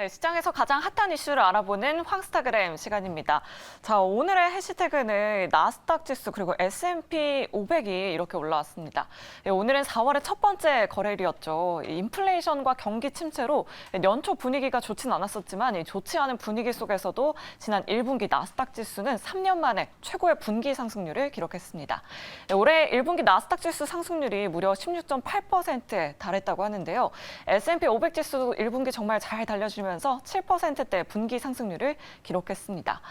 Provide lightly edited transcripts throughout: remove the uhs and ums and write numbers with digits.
네, 시장에서 가장 핫한 이슈를 알아보는 황스타그램 시간입니다. 자, 오늘의 해시태그는 나스닥 지수 그리고 S&P 500이 이렇게 올라왔습니다. 네, 오늘은 4월의 첫 번째 거래일이었죠. 인플레이션과 경기 침체로 연초 분위기가 좋진 않았었지만 이 좋지 않은 분위기 속에서도 지난 1분기 나스닥 지수는 3년 만에 최고의 분기 상승률을 기록했습니다. 네, 올해 1분기 나스닥 지수 상승률이 무려 16.8%에 달했다고 하는데요. S&P 500 지수도 1분기 정말 잘 달려주면서 7%대 분기 상승률을 기록했습니다.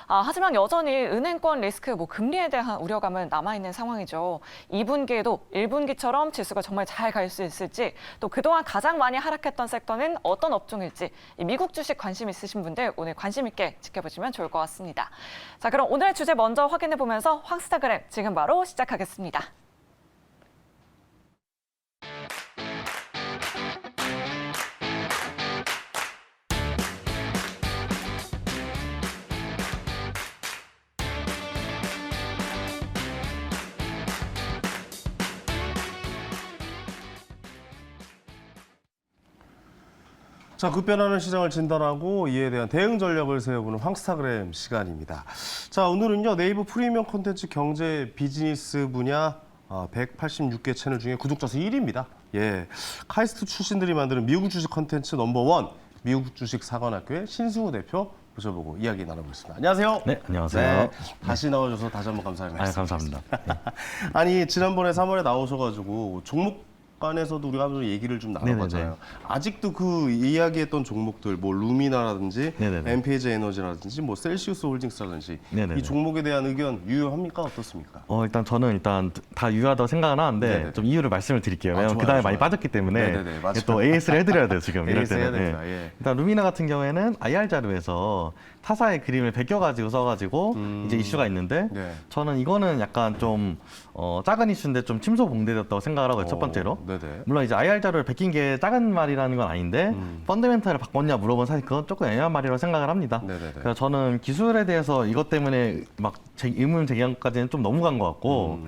하지만 여전히 은행권 리스크, 금리에 대한 우려감은 남아있는 상황이죠. 2분기에도 1분기처럼 지수가 정말 잘 갈 수 있을지, 또 그동안 가장 많이 하락했던 섹터는 어떤 업종일지, 미국 주식 관심 있으신 분들 오늘 관심 있게 지켜보시면 좋을 것 같습니다. 자, 그럼 오늘의 주제 먼저 확인해 보면서 황스타그램 지금 바로 시작하겠습니다. 자, 급변하는 시장을 진단하고 이에 대한 대응 전략을 세워보는 황스타그램 시간입니다. 자, 오늘은요, 네이버 프리미엄 콘텐츠 경제 비즈니스 분야 186개 채널 중에 구독자 수 1위입니다. 예, 카이스트 출신들이 만드는 미국 주식 콘텐츠 넘버원 미국 주식 사관학교의 신승우 대표 모셔보고 이야기 나눠보겠습니다. 안녕하세요. 네, 안녕하세요. 네, 다시 나와줘서 다시 한번 감사의 말씀. 감사합니다. 네. 아니, 지난번에 3월에 나오셔가지고 종목 간에서도 우리가 한번 얘기를 좀 나눠봤잖아요. 네네네. 아직도 그 이야기했던 종목들, 루미나라든지, 네네네. 엠페이지 에너지라든지, 셀시우스 홀딩스라든지 네네네. 이 종목에 대한 의견 유효합니까? 어떻습니까? 일단 저는 다 유효하다고 생각은 하는데 네네. 좀 이유를 말씀을 드릴게요. 왜냐면 좋아요, 그다음에 좋아요. 많이 빠졌기 때문에 네네네, 맞아요. 또 AS를 해드려야 돼요 지금 이럴 AS 해야 때는. 됩니다. 예. 일단 루미나 같은 경우에는 IR 자료에서 타사의 그림을 베껴가지고 써가지고 이제 이슈가 있는데 네. 저는 이거는 약간 좀 작은 이슈인데 좀 침소봉대였다고 생각을 하고요. 첫 번째로. 네네. 물론 이제 IR 자료를 베낀 게 작은 말이라는 건 아닌데 펀더멘탈을 바꿨냐 물어보면 사실 그건 조금 애매한 말이라고 생각을 합니다. 네네네. 그래서 저는 기술에 대해서 이것 때문에 막 의문 제기한 것까지는 좀 너무 간 것 같고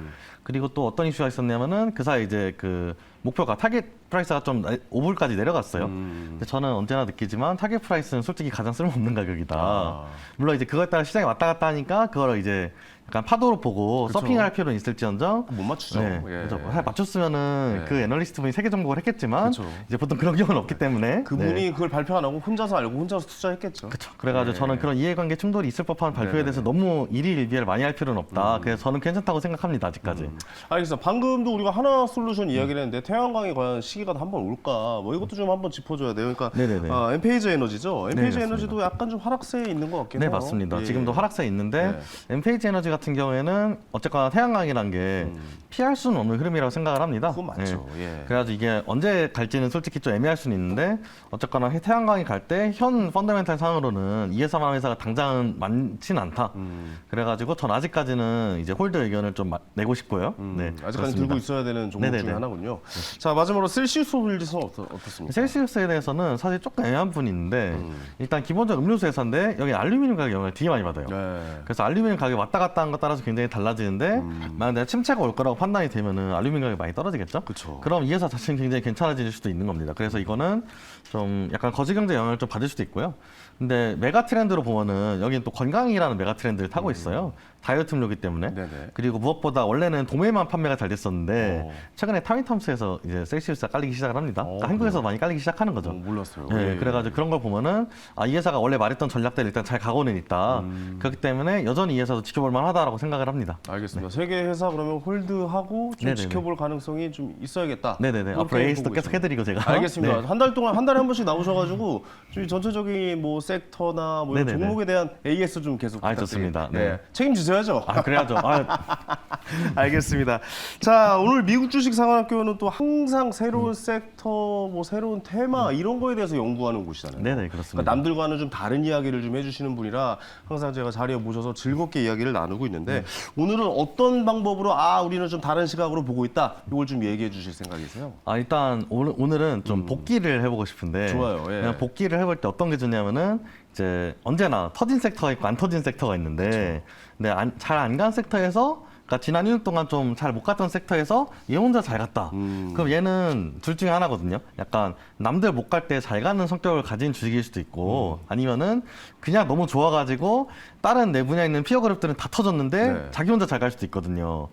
그리고 또 어떤 이슈가 있었냐면은 그 사이 이제 그 목표가 타겟 프라이스가 좀 5불까지 내려갔어요. 근데 저는 언제나 느끼지만 타겟 프라이스는 솔직히 가장 쓸모없는 가격이다. 물론 이제 그거에 따라 시장이 왔다 갔다 하니까 그걸 이제 약간 파도로 보고 그쵸. 서핑할 필요는 있을지언정 못 맞추죠. 네, 예. 그렇죠. 사실 맞췄으면은 네. 그 애널리스트 분이 세계 정복을 했겠지만 그쵸. 이제 보통 그런 경우는 없기 때문에 그분이 네. 그걸 발표 안 하고 혼자서 알고 혼자서 투자했겠죠. 그렇죠. 그래가지고 네. 저는 그런 이해관계 충돌이 있을 법한 발표에 네네네. 대해서 너무 일희일비를 많이 할 필요는 없다. 그래서 저는 괜찮다고 생각합니다. 아직까지. 알겠습니다. 방금도 우리가 하나 솔루션 이야기를 했는데 태양광에 관한 시기가 한번 올까? 이것도 좀 한번 짚어줘야 돼요. 그러니까 네네네. 엠페이지 에너지죠. 엠페이지 네, 에너지도 약간 좀 하락세에 있는 것 같긴 네, 해요. 맞습니다. 예. 지금도 하락세에 있는데 엠페이지 에너지 같은 경우에는 어쨌거나 태양광이라는 게 피할 수는 없는 흐름이라고 생각을 합니다. 그건 맞죠. 예. 그래가지고 이게 언제 갈지는 솔직히 좀 애매할 수는 있는데 어쨌거나 태양광이 갈 때 현 펀더멘탈 상으로는 ES만 회사가 당장은 많지는 않다. 그래가지고 전 아직까지는 이제 홀드 의견을 좀 내고 싶고요. 네, 아직까지 그렇습니다. 들고 있어야 되는 종목 중에 네네네. 하나군요. 자, 마지막으로 셀시우스 홀딩스는 어떻습니까? 셀시우스에 대해서는 사실 조금 애매한 분이 있는데 일단 기본적으로 음료수 회사인데 여기 알루미늄 가격 영향을 되게 많이 받아요. 네. 그래서 알루미늄 가격이 왔다 갔다 하는 것 따라서 굉장히 달라지는데 만약 내가 침체가 올 거라고 판단이 되면은 알루미늄 가격이 많이 떨어지겠죠? 그쵸. 그럼 이 회사 자체는 굉장히 괜찮아질 수도 있는 겁니다. 그래서 이거는 좀 약간 거지 경제 영향을 좀 받을 수도 있고요. 근데 메가 트렌드로 보면은 여기는 또 건강이라는 메가 트렌드를 타고 있어요. 다이어트 음료기 때문에. 네네. 그리고 무엇보다 원래는 도매만 판매가 잘 됐었는데 어. 최근에 타미텀스에서 이제 셀시우스가 깔리기 시작을 합니다. 그러니까 한국에서 그래요? 많이 깔리기 시작하는 거죠. 몰랐어요. 네, 예. 그래가지고 그런 걸 보면은 이 회사가 원래 말했던 전략대로 일단 잘 가고는 있다. 그렇기 때문에 여전히 이 회사도 지켜볼 만하다고 생각을 합니다. 알겠습니다. 세계 회사 그러면 홀드하고 좀 네네네. 지켜볼 가능성이 좀 있어야겠다. 네네네. 그렇게 앞으로 에이스도 보고 계속 있습니다. 해드리고 제가. 알겠습니다. 네. 한 달 동안 한 달에 한 번씩 나오셔가지고 좀 전체적인 섹터나 이런 네네네. 종목에 대한 AS 좀 계속 좋습니다. 부탁드립니다. 네. 책임지셔야죠. 그래야죠. 알겠습니다. 자, 오늘 미국 주식 상황학교는 또 항상 새로운 섹터, 새로운 테마 이런 거에 대해서 연구하는 곳이잖아요. 네네, 그렇습니다. 그러니까 남들과는 좀 다른 이야기를 좀 해주시는 분이라 항상 제가 자리에 모셔서 즐겁게 이야기를 나누고 있는데 오늘은 어떤 방법으로 우리는 좀 다른 시각으로 보고 있다. 이걸 좀 얘기해 주실 생각이세요? 일단 오늘은 좀 복귀를 해보고 싶은데. 좋아요, 예. 그냥 복귀를 해볼 때 어떤 게 좋냐면은 이제 언제나 터진 섹터가 있고 안 터진 섹터가 있는데 근데 잘 안 간 섹터에서 그러니까 지난 2년 동안 좀 잘 못 갔던 섹터에서 얘 혼자 잘 갔다. 그럼 얘는 둘 중에 하나거든요. 약간 남들 못 갈 때 잘 가는 성격을 가진 주식일 수도 있고 아니면은 그냥 너무 좋아가지고 다른 내 분야에 있는 피어 그룹들은 다 터졌는데 네. 자기 혼자 잘 갈 수도 있거든요.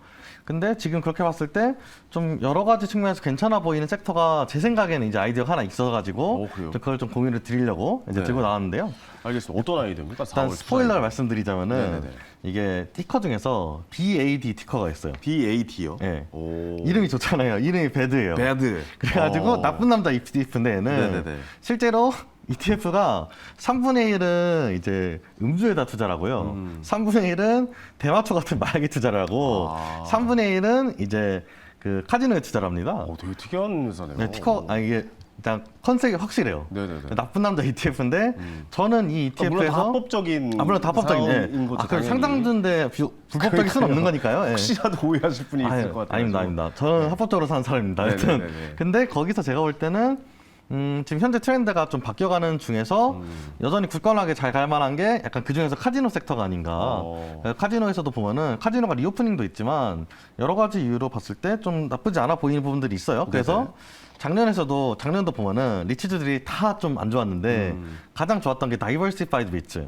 근데 지금 그렇게 봤을 때 좀 여러 가지 측면에서 괜찮아 보이는 섹터가 제 생각에는 이제 아이디어가 하나 있어가지고 그래요? 그걸 좀 공유를 드리려고 이제 네. 들고 나왔는데요. 알겠습니다. 어떤 아이디어입니까? 일단 4월 스포일러를 말씀드리자면은 네네네. 이게 티커 중에서 BAD 티커가 있어요. BAT요? 예. 오. 이름이 좋잖아요. 이름이 배드예요. 배드. 그래가지고 나쁜 남자 ETF인데 얘는 네네네. 실제로 ETF가 3분의 1은 이제 음주에다 투자를 하고요. 3분의 1은 대마초 같은 마약에 투자를 하고 아. 3분의 1은 이제 그 카지노에 투자를 합니다. 되게 특이한 회사네요. 네, 티커 이게 일단 컨셉이 확실해요. 네네네. 나쁜 남자 ETF인데 저는 이 물론 다 ETF에서 합법적인 물론 다 합법적인 사업인 거죠, 그럼 당연히. 상장주인데 불법적일 수는 없는 거니까요. 예. 혹시라도 오해하실 분이 있을 것 같아요. 아닙니다. 저는 합법적으로 사는 사람입니다. 하여튼 네네네네. 근데 거기서 제가 볼 때는 지금 현재 트렌드가 좀 바뀌어가는 중에서 여전히 굳건하게 잘 갈 만한 게 약간 그 중에서 카지노 섹터가 아닌가. 카지노에서도 보면은 카지노가 리오프닝도 있지만 여러 가지 이유로 봤을 때 좀 나쁘지 않아 보이는 부분들이 있어요. 그래서 작년도 보면은 리치주들이 다 좀 안 좋았는데 가장 좋았던 게 다이버시파이드 리츠.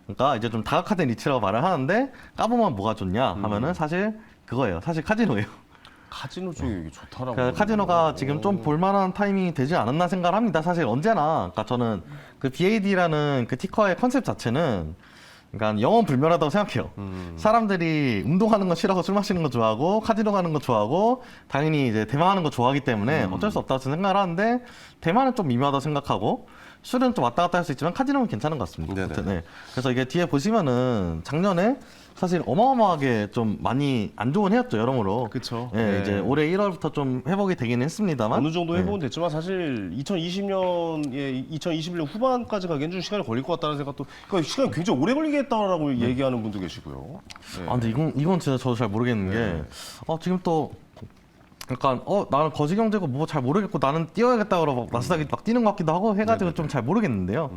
그러니까 이제 좀 다각화된 리츠라고 말을 하는데 까보면 뭐가 좋냐 하면은 사실 그거예요. 사실 카지노예요. 카지노 쪽이 이게 좋다라고. 그러니까 카지노가 지금 좀 볼만한 타이밍이 되지 않았나 생각을 합니다. 사실 언제나, 그러니까 저는 그 BAD라는 그 티커의 컨셉 자체는 그러니까 영원 불멸하다고 생각해요. 사람들이 운동하는 거 싫어하고 술 마시는 거 좋아하고 카지노 가는 거 좋아하고 당연히 이제 대만하는 거 좋아하기 때문에 어쩔 수 없다고 생각을 하는데 대만은 좀 미묘하다고 생각하고 술은 좀 왔다 갔다 할 수 있지만 카지노는 괜찮은 것 같습니다. 네네. 아무튼, 네. 그래서 이게 뒤에 보시면은 작년에 사실 어마어마하게 좀 많이 안 좋은 해였죠, 여러모로. 그쵸. 예, 네. 이제 올해 1월부터 좀 회복이 되긴 했습니다만. 어느 정도 네. 회복은 됐지만 사실 2020년에 2021년 후반까지 가기엔 좀 시간이 걸릴 것 같다는 생각도. 그러니까 시간이 굉장히 오래 걸리겠다라고 얘기하는 분도 계시고요. 네. 아, 근데 이건 진짜 저도 잘 모르겠는 게, 지금 또, 약간, 나는 거시경제고 뭐 잘 모르겠고 나는 뛰어야겠다 그러고 나스닥이 막 뛰는 것 같기도 하고 해가지고 좀 잘 모르겠는데요.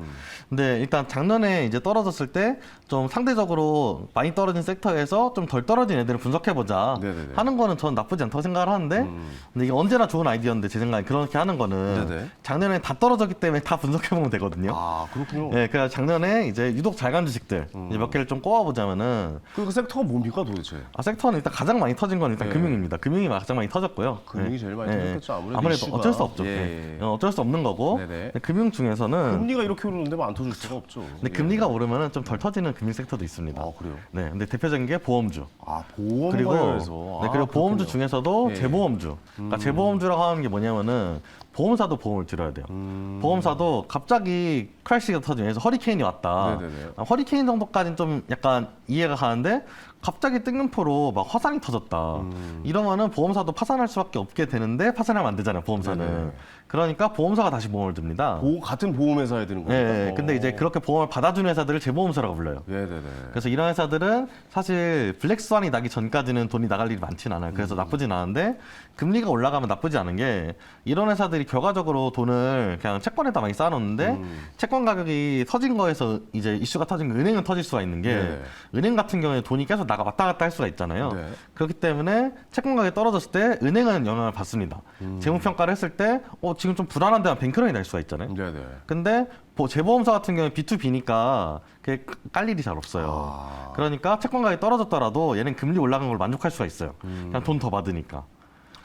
근데 일단 작년에 이제 떨어졌을 때 좀 상대적으로 많이 떨어진 섹터에서 좀 덜 떨어진 애들을 분석해보자 네네네. 하는 거는 전 나쁘지 않다고 생각을 하는데, 근데 이게 언제나 좋은 아이디어인데 제 생각에 그렇게 하는 거는 네네. 작년에 다 떨어졌기 때문에 다 분석해보면 되거든요. 아, 그렇군요. 네, 그래서 작년에 이제 유독 잘 간 주식들 이제 몇 개를 좀 꼽아보자면은 그 섹터가 뭡니까 도대체? 섹터는 일단 가장 많이 터진 건 일단 네. 금융입니다. 금융이 가장 많이 터졌고요. 금융이 제일 많이 터졌겠죠, 아무래도 아무래도 이슈가. 어쩔 수 없죠. 예. 네. 어쩔 수 없는 거고. 네네. 근데 금융 중에서는 금리가 이렇게 오르는데 안 터질 수가 없죠. 근데 금리가 오르면은 좀 덜 터지는 금융 섹터도 있습니다. 아, 그래요? 네, 근데 대표적인 게 보험주. 아, 보험 그리고 관련해서. 네, 그리고 보험주 그렇군요. 중에서도 예. 재보험주. 그러니까 재보험주라고 하는 게 뭐냐면은 보험사도 보험을 들어야 돼요. 보험사도 갑자기 크래시가 터지면서 허리케인이 왔다. 네네네. 허리케인 정도까지는 좀 약간 이해가 가는데 갑자기 뜬금포로 막 화산이 터졌다. 이러면은 보험사도 파산할 수밖에 없게 되는데 파산하면 안 되잖아요, 보험사는. 네네. 그러니까 보험사가 다시 보험을 듭니다. 같은 보험회사에 드는 네, 겁니다. 네. 근데 이제 그렇게 보험을 받아주는 회사들을 재보험사라고 불러요. 네네네. 그래서 이런 회사들은 사실 블랙스완이 나기 전까지는 돈이 나갈 일이 많진 않아요. 그래서 나쁘진 않은데 금리가 올라가면 나쁘지 않은 게 이런 회사들이 결과적으로 돈을 그냥 채권에다 많이 쌓아놓는데 채권 가격이 터진 거에서 이제 이슈가 터진 거 은행은 터질 수가 있는 게 네네. 은행 같은 경우에 돈이 계속 왔다 갔다 할 수가 있잖아요. 네. 그렇기 때문에 채권 가격이 떨어졌을 때 은행은 영향을 받습니다. 재무평가를 했을 때 지금 좀 불안한데 뱅크런이 날 수가 있잖아요. 네네. 근데 재보험사 같은 경우는 B2B니까 그게 깔 일이 잘 없어요. 아. 그러니까 채권 가격이 떨어졌더라도 얘는 금리 올라간 걸 만족할 수가 있어요. 그냥 돈 더 받으니까.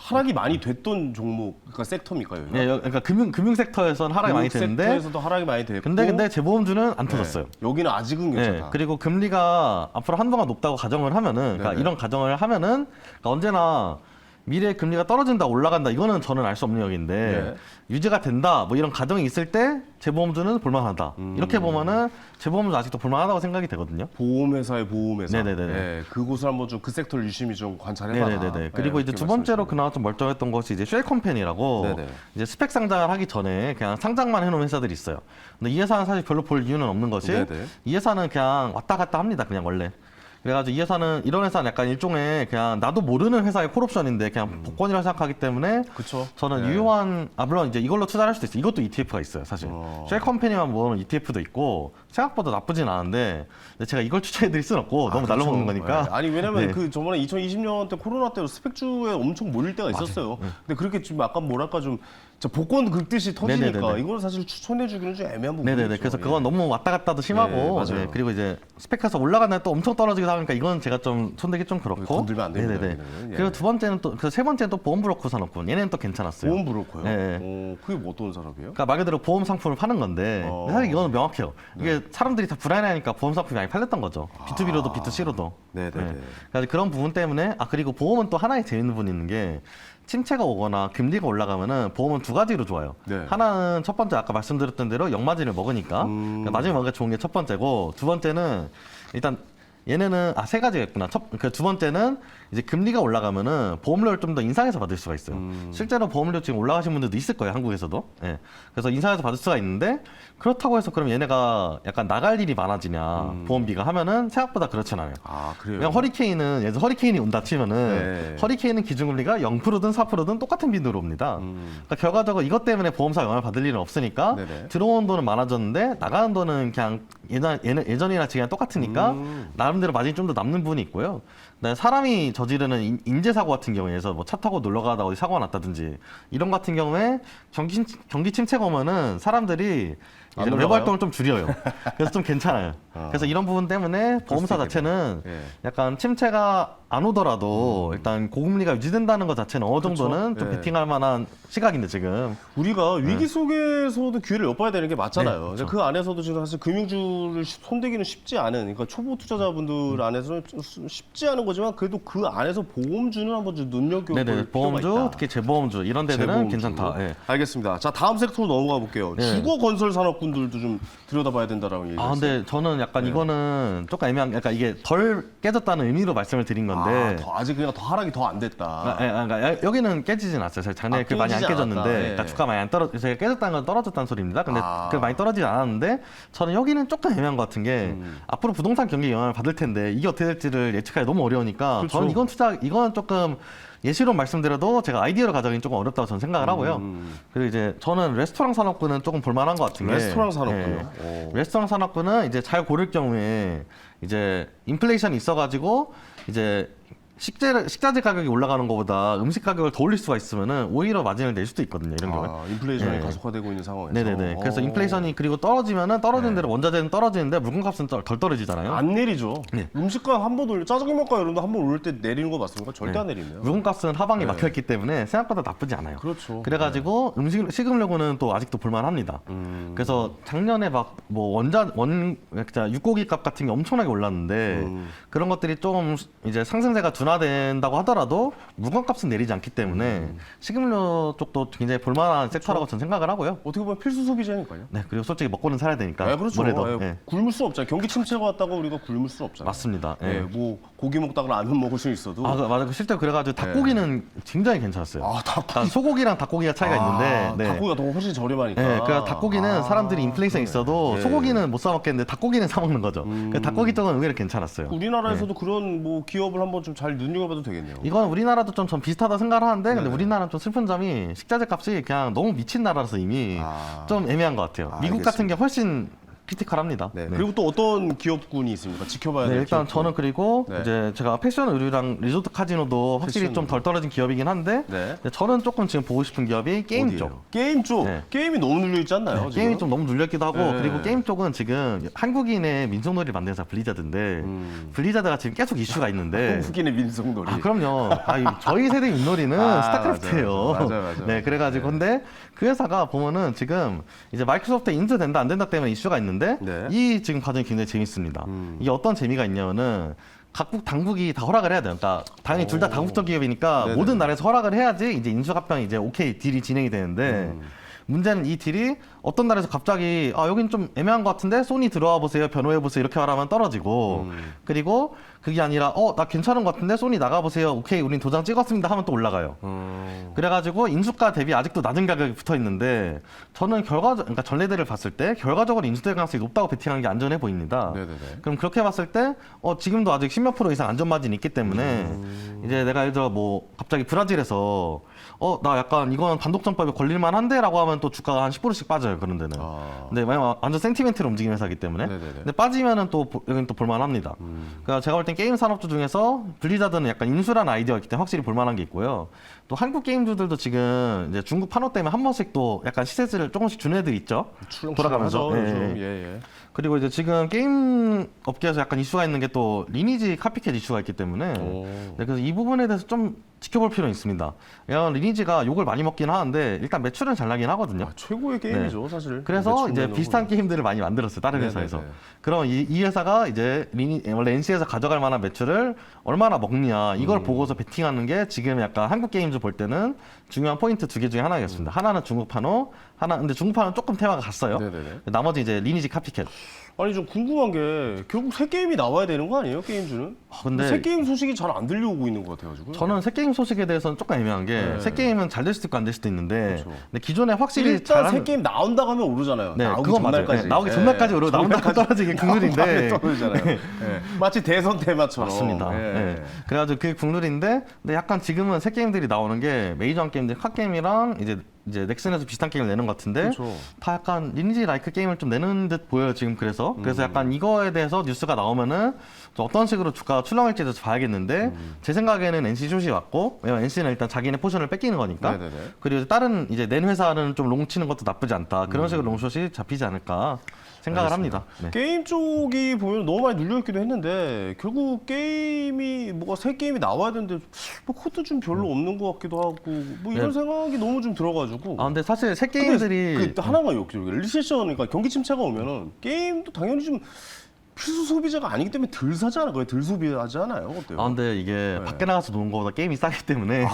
하락이 많이 됐던 종목, 그러니까 섹터입니까 여기가? 예, 그러니까 금융 섹터에서는 하락이 많이 됐는데 섹터에서도 하락이 많이 됐고. 근데 재보험주는 안 터졌어요. 여기는 아직은 네, 괜찮다. 그리고 금리가 앞으로 한동안 높다고 가정을 하면은, 그러니까 네네. 이런 가정을 하면은, 그러니까 언제나 미래 금리가 떨어진다, 올라간다, 이거는 저는 알 수 없는 영역인데, 네. 유지가 된다, 뭐 이런 가정이 있을 때, 재보험주는 볼만하다. 이렇게 보면은, 재보험주는 아직도 볼만하다고 생각이 되거든요. 보험회사의 보험회사. 네네네네. 예, 그곳을 한번 좀 그 섹터를 유심히 좀 관찰해봐라. 네네네. 그리고 예, 이제 그렇게 두 번째로 말씀하시네요. 그나마 좀 멀쩡했던 것이 이제 쉘 컴퍼니라고, 네네. 이제 스펙 상장을 하기 전에 그냥 상장만 해놓은 회사들이 있어요. 근데 이 회사는 사실 별로 볼 이유는 없는 것이, 네네. 이 회사는 그냥 왔다 갔다 합니다, 그냥 원래. 그래가지고 이 회사는 이런 회사는 약간 일종의 그냥 나도 모르는 회사의 콜옵션인데 그냥 복권이라고 생각하기 때문에 그쵸. 저는 네. 유효한 물론 이제 이걸로 투자를 할 수도 있어요. 이것도 ETF가 있어요, 사실. 쉘 컴퍼니만 모으는 ETF도 있고 생각보다 나쁘진 않은데 근데 제가 이걸 추천해드릴 수는 없고 너무 그렇죠. 날로 먹는 거니까. 네. 아니 왜냐면 네. 그 저번에 2020년 때 코로나 때 스펙주에 엄청 몰릴 때가 있었어요. 근데 그렇게 좀 약간 뭐랄까 좀 진짜 복권 긁듯이 터지니까 네네네네. 이걸 사실 추천해주기는 좀 애매한 부분이 네네네. 있죠. 그래서 예. 그건 너무 왔다 갔다도 심하고, 네, 맞아요. 그리고 이제 스펙해서 올라가는 또 엄청 떨어지기도 하니까 이건 제가 좀 손대기 좀 그렇고. 건들면 안 됩니다, 네네네. 여기는. 예. 그리고 두 번째는 또, 그래서 세 번째는 또 보험 브로커 산업군. 얘네는 또 괜찮았어요. 보험 브로커요. 네. 그게 뭐 어떤 산업이에요? 그러니까 말 그대로 보험 상품을 파는 건데 근데 사실 이거는 명확해요. 이게 사람들이 다 불안해하니까 보험 상품이 많이 팔렸던 거죠. B2B로도 B2C로도. 네네네. 그래서 그런 부분 때문에 그리고 보험은 또 하나의 재밌는 부분이 있는 게 침체가 오거나 금리가 올라가면은 보험은 두 가지로 좋아요. 네. 하나는 첫 번째 아까 말씀드렸던 대로 역마진을 먹으니까 그러니까 마진을 먹으니까 좋은 게 첫 번째고 두 번째는 일단 얘네는 세 가지가 있구나. 두 번째는 이제 금리가 올라가면은 보험료를 좀 더 인상해서 받을 수가 있어요. 실제로 보험료 지금 올라가신 분들도 있을 거예요, 한국에서도. 예. 그래서 인상해서 받을 수가 있는데 그렇다고 해서 그럼 얘네가 약간 나갈 일이 많아지냐 보험비가 하면은 생각보다 그렇진 않아요. 그래요. 그냥 허리케인은 예를 들어 허리케인이 온다 치면은 네. 허리케인은 기준금리가 0%든 4%든 똑같은 빈도로 옵니다. 그러니까 결과적으로 이것 때문에 보험사 영향을 받을 일은 없으니까 네네. 들어온 돈은 많아졌는데 나가는 돈은 그냥 예전이나 지금 똑같으니까 나름대로 마진이 좀 더 남는 부분이 있고요. 그다음에 사람이 저지르는 인재 사고 같은 경우에서 뭐 차 타고 놀러 가다가 어디 사고가 났다든지 이런 같은 경우에 경기 침체가 오면은 사람들이 안 이제 놀러 외부 가요? 활동을 좀 줄여요. 그래서 좀 괜찮아요. 그래서 이런 부분 때문에 보험사 수도 자체는 예. 약간 침체가 안 오더라도 일단 고금리가 유지된다는 것 자체는 어느 정도는 좀 예. 베팅할 만한 시각인데 지금. 우리가 위기 속에서도 기회를 엿봐야 되는 게 맞잖아요. 네, 근데 그 안에서도 지금 사실 금융주를 손대기는 쉽지 않은, 그러니까 초보 투자자분들 안에서는 쉽지 않은 거지만 그래도 그 안에서 보험주는 한번 좀 눈여겨볼 네네. 필요가 보험주, 있다. 특히 재보험주 이런 데들은 재보험주. 괜찮다. 예. 알겠습니다. 자, 다음 섹터로 넘어가 볼게요. 네. 주거 건설 산업군들도 좀 들여다봐야 된다라고 얘기했어요. 근데 저는 약간 이거는 조금 애매한, 약간 이게 덜 깨졌다는 의미로 말씀을 드린 건데. 아직 그냥 더 하락이 더 안 됐다. 그러니까 여기는 깨지진 않았어요. 사실 작년에 그 많이 안 깨지지 깨졌는데, 않았다. 예. 그러니까 주가 많이 안 제가 깨졌다는 건 떨어졌다는 소리입니다. 근데 아. 그 많이 떨어지지 않았는데, 저는 여기는 조금 애매한 것 같은 게, 앞으로 부동산 경기 영향을 받을 텐데, 이게 어떻게 될지를 예측하기 너무 어려우니까, 그렇죠. 저는 이건 조금 예시로 말씀드려도 제가 아이디어로 가져가기는 조금 어렵다고 저는 생각을 하고요. 그리고 이제 저는 레스토랑 산업군은 조금 볼만한 것 같은 게, 레스토랑 산업군요? 오. 레스토랑 산업군은 이제 잘 고를 경우에 이제 인플레이션이 있어가지고 이제 식자재 가격이 올라가는 것보다 음식 가격을 더 올릴 수가 있으면은 오히려 마진을 낼 수도 있거든요. 이런 경우에. 인플레이션이 네. 가속화되고 있는 상황에서. 네네네. 그래서 인플레이션이 그리고 떨어지면은 떨어지는 대로 원자재는 떨어지는데 물건값은 덜 떨어지잖아요. 안 내리죠. 네. 음식값 한 번 올려, 짜장면값 이런 거 한 번 오를 때 내리는 거 맞습니까? 절대 안 내리네요. 물건값은 하방에 네. 막혀있기 때문에 생각보다 나쁘지 않아요. 그렇죠. 그래가지고 식음료고는 또 아직도 볼만합니다. 그래서 작년에 막 뭐 육고기 값 같은 게 엄청나게 올랐는데 그런 것들이 좀 이제 상승세가 둔화된다고 하더라도 물건값은 내리지 않기 때문에 식음료 쪽도 굉장히 볼만한 섹터라고 저는 생각을 하고요. 어떻게 보면 필수 소비재니까요. 네, 그리고 솔직히 먹고는 살아야 되니까. 네, 그렇죠. 뭐래도. 예, 네. 굶을 수 없잖아요. 경기 침체가 왔다고 우리가 굶을 수 없잖아요. 맞습니다. 예, 예. 뭐 고기 먹다가 라면 먹을 수 있어도. 맞아. 실제로 그래가지고 닭고기는 굉장히 괜찮았어요. 닭고기. 그러니까 소고기랑 닭고기가 차이가 있는데. 네. 닭고기가 더 훨씬 저렴하니까. 네, 그래서 닭고기는 사람들이 인플레이션 있어도 네. 소고기는 못 사 먹겠는데 닭고기는 사 먹는 거죠. 그래서 닭고기 쪽은 의외로 괜찮았어요. 우리나라에서도 그런 뭐 기업을 한번 좀 잘 눈여겨봐도 되겠네요. 이건 우리나라도 좀 전 비슷하다 생각을 하는데 근데 네네. 우리나라는 좀 슬픈 점이 식자재 값이 그냥 너무 미친 나라라서 이미 좀 애매한 것 같아요. 미국 같은 게 훨씬 크리티컬합니다. 네. 그리고 또 어떤 기업군이 있습니까? 지켜봐야 네, 될 일단 기업군. 저는 그리고 네. 이제 제가 패션 의류랑 리조트 카지노도 확실히 패션 좀 덜 떨어진 기업이긴 한데 네. 근데 저는 조금 지금 보고 싶은 기업이 게임 어디예요? 쪽. 게임 쪽. 네. 게임이 너무 눌려 있지 않나요? 지금? 게임이 좀 너무 눌렸기도 하고 네. 그리고 게임 쪽은 지금 한국인의 민속놀이를 만든 회사 블리자드인데 블리자드가 지금 계속 이슈가 있는데 한국인의 민속놀이. 그럼요. 저희 세대 윷놀이는 스타크래프트예요. 맞아요. 네, 그래가지고 근데 그 회사가 보면은 지금 이제 마이크로소프트 인수된다 안 된다 때문에 이슈가 있는데 네. 이 지금 과정이 굉장히 재밌습니다. 이게 어떤 재미가 있냐면은 각국 당국이 다 허락을 해야 돼요. 그러니까 당연히 둘 다 다국적 기업이니까 네네. 모든 나라에서 허락을 해야지 이제 인수합병이 이제 오케이 딜이 진행이 되는데 문제는 이 딜이 어떤 나라에서 갑자기 여긴 좀 애매한 것 같은데 소니 들어와 보세요, 변호해 보세요 이렇게 말하면 떨어지고 그리고 그게 아니라 나 괜찮은 것 같은데 소니 나가보세요. 오케이, 우린 도장 찍었습니다 하면 또 올라가요. 그래가지고 인수가 대비 아직도 낮은 가격이 붙어 있는데 저는 그러니까 전례들을 봤을 때 결과적으로 인수될 가능성이 높다고 베팅하는 게 안전해 보입니다. 네네네. 그럼 그렇게 봤을 때 지금도 아직 10몇 프로 이상 안전 마진이 있기 때문에 이제 내가 예를 들어 뭐 갑자기 브라질에서 나 약간 이건 단독점법에 걸릴만 한데라고 하면 또 주가가 한 10%씩 빠져요, 그런 데는. 근데 완전 센티멘트로 움직이는 회사이기 때문에. 네네네. 근데 빠지면은 또 여기는 또 볼만합니다. 그러니까 제가 볼 땐 게임 산업주 중에서 블리자드는 약간 인수란 아이디어가 있기 때문에 확실히 볼만한 게 있고요. 또 한국 게임주들도 지금 이제 중국 판호 때문에 한 번씩 또 약간 시세를 조금씩 주는 애들 있죠. 돌아가면서. 요즘. 예. 예. 그리고 이제 지금 게임 업계에서 약간 이슈가 있는 게 또 리니지 카피캣 이슈가 있기 때문에 네, 그래서 이 부분에 대해서 좀 지켜볼 필요는 있습니다. 왜냐하면 리니지가 욕을 많이 먹긴 하는데 일단 매출은 잘 나긴 하거든요. 최고의 게임이죠, 사실. 그래서 매출 이제 내는 비슷한 거는. 게임들을 많이 만들었어요, 다른 네네네. 회사에서. 그럼 이 회사가 이제 원래 NC에서 가져갈 만한 매출을 얼마나 먹냐 이걸 보고서 베팅하는 게 지금 약간 한국 게임즈 볼 때는 중요한 포인트 2개 중에 하나였습니다. 하나는 중국 판호, 근데 중국 판호는 조금 테마가 갔어요. 네네네. 나머지 이제 리니지 카피캣. 아니 좀 궁금한 게 결국 새 게임이 나와야 되는 거 아니에요, 게임주는? 근데 새 게임 소식이 잘 안 들려오고 있는 것 같아가지고. 저는 새 게임 소식에 대해서는 조금 애매한 게 네. 새 게임은 잘 될 수도 있고 안 될 수도 있는데 그렇죠. 근데 기존에 확실히 일단 새 잘하는 게임 나온다고 하면 오르잖아요. 네, 나오기 그건 맞아요. 전날까지. 네, 나오기 전날까지 오르고 나온다고 떨어지기 국룰인데. 떨어지잖아요. 네. 마치 대선 테마처럼. 맞습니다. 예. 네. 그래가지고 그게 국룰인데, 근데 약간 지금은 새 게임들이 나오는 게 메이저한 게임들, 카 게임이랑 이제 넥슨에서 비슷한 게임을 내는 것 같은데, 그렇죠. 다 약간 리니지 라이크 게임을 좀 내는 듯 보여요 지금 그래서. 그래서 약간 이거에 대해서 뉴스가 나오면은 좀 어떤 식으로 주가가 출렁할지도 봐야겠는데, 제 생각에는 NC 숏이 왔고, 왜냐면 NC는 일단 자기네 포션을 뺏기는 거니까. 네네네. 그리고 다른 이제 낸 회사는 좀 롱 치는 것도 나쁘지 않다. 그런 식으로 롱숏이 잡히지 않을까 생각을 합니다. 네. 게임 쪽이 보면 너무 많이 눌려있기도 했는데 결국 게임이 뭐가 새 게임이 나와야 되는데 뭐 그것도 좀 별로 없는 것 같기도 하고 뭐 이런 네. 생각이 너무 좀 들어가지고. 근데 사실 새 근데 게임들이 그 하나가 여기 리세션, 그러니까 경기 침체가 오면은 게임도 당연히 좀 필수 소비자가 아니기 때문에 덜 사지 않아요? 거의 덜 소비하지 않아요? 어때요? 근데 이게 밖에 나가서 노는 거보다 게임이 싸기 때문에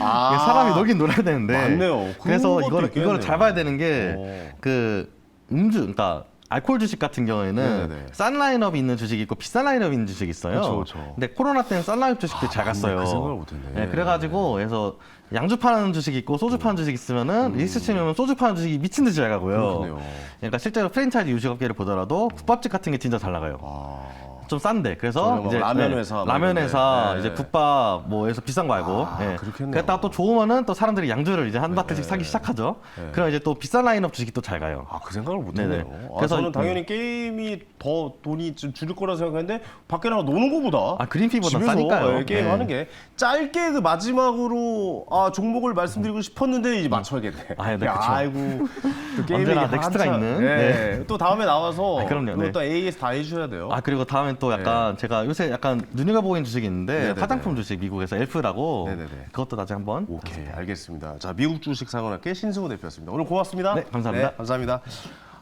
아, 이게 사람이 놀긴 놀아야 되는데 맞네요. 그래서 그것도 이거를 있겠네요. 잘 봐야 되는 게 그 그러니까 알코올 주식 같은 경우에는 네네네. 싼 라인업이 있는 주식이 있고 비싼 라인업이 있는 주식이 있어요. 그쵸, 그쵸. 근데 코로나 때는 싼 라인업 주식들이 잘 갔어요. 그 생각을 못했네. 네, 그래가지고 그래서 양주 파는 주식이 있고 소주 파는 주식 있으면은 리스트 치면 소주 파는 주식이 미친 듯이 잘 가고요. 그렇군요. 그러니까 실제로 프랜차이즈 유식업계를 보더라도 국밥집 같은 게 진짜 잘 나가요. 좀 싼데 그래서 저렴하고 이제 라면 회사 뭐 라면 이런 회사 데. 이제 국밥 뭐에서 비싼 거 알고 그렇겠네요. 그랬다가 또 좋으면은 또 사람들이 양주를 이제 한 바트씩 사기 시작하죠. 그럼 이제 또 비싼 라인업 주식이 또 잘 가요. 그 생각을 못했네요. 네네. 그래서 저는 그래서, 당연히 게임이 더 돈이 좀 줄일 거라 생각했는데 밖에 나가 노는 거보다 그린피보다 집에서 싸니까요. 게임 하는 게 짧게 그 마지막으로 종목을 말씀드리고 싶었는데 이제 맞춰야겠네. 네, 그쵸. 아이고 또 게임이 언제나 이게 넥스트가 한참- 있는. 네. 네. 또 다음에 나와서 그럼요. 그것도 네. AS 다 해줘야 돼요. 그리고 다음엔 또 약간 제가 요새 약간 눈여겨보고 있는 주식이 있는데 네네네. 화장품 주식 미국에서 엘프라고 네네네. 그것도 나중에 한번 오케이, 알겠습니다. 자, 미국 주식 상원학회 신승우 대표였습니다. 오늘 고맙습니다. 네, 감사합니다. 네, 감사합니다.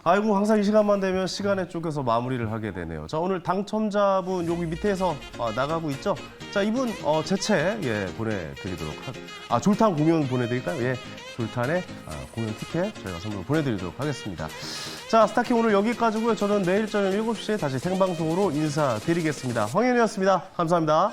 아이고, 항상 이 시간만 되면 시간에 쪼개서 마무리를 하게 되네요. 자, 오늘 당첨자분 여기 밑에서 나가고 있죠. 자, 이분 제채 보내드리도록 졸탄 공연 보내드릴까요? 예, 졸탄의 공연 티켓 저희가 선물 보내드리도록 하겠습니다. 자, 스타킹 오늘 여기까지고요. 저는 내일 저녁 7시에 다시 생방송으로 인사드리겠습니다. 황현이었습니다. 감사합니다.